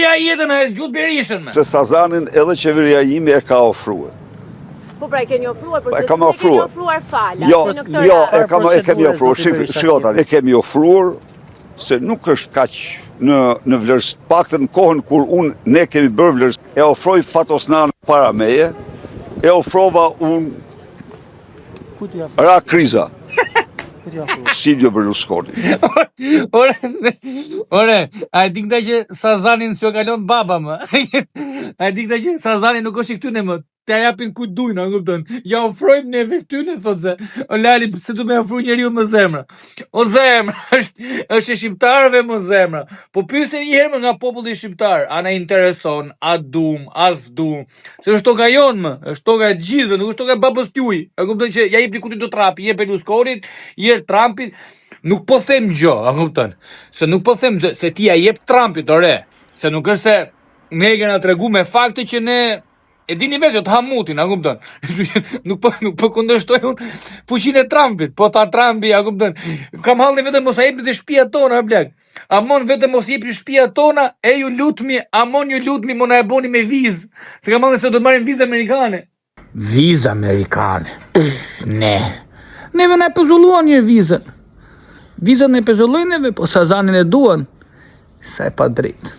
qeveria jetën e Gjut Berishën me. Se Sazanin edhe qeveria ime e ka ofruar. Po pra e keni ofruar, por E se kam keni ofruar. ofruar fala. Jo, se në këtë jo, rast. e kemi ofruar. Shikota, e kemi ofruar se nuk është kaq në vlerës, paktën në kohën kur ne kemi bërë vlerës, e ofroi Fatosnan para meje, e ofrova unë ra kriza. Silvio Berlusconi. Ore, a e di këta që Sazanin s'jo kalon baba më. A e di këta që Sazanin nuk është i këtyne më. Te japin ku dujnë, a kupton. Ja ofrojmë neve këtyne, thot se. O Lali, se du me ofru njeriu me zemra. O zemra, është e shqiptarëve më zemra. Po pyesni një herë më nga populli shqiptar, a na intereson, a dum, a s'dum. Se është toka jonë më, është toka e gjithëve, nuk është toka e babës tuaj. A kupton që ja jep dikuti do trapi, jep Berlusconit, jep Trumpit. Nuk po them gjë, a kupton? Se nuk po them gjë, se ti ja jep Trumpit, ore. Se nuk është se ne kena tregu me fakte që ne e dini vetë të hamutin, a kupton? Nuk po kundërshtoj unë fuqinë e Trumpit, po tha Trumpi, a kupton? Kam hallni vetëm mos a jepni të shtëpia tona, blek. Amon vetëm mos jepni shtëpia tona, e ju lutmi, amon ju lutmi, mo na e boni me vizë. Se kam hallni se do të marrim vizë amerikane. Vizë amerikane. Ne. Neve na pezulluan një vizën. Vizën e pezullojnë neve, po Sazanin e duan. Sa e pa drejtë.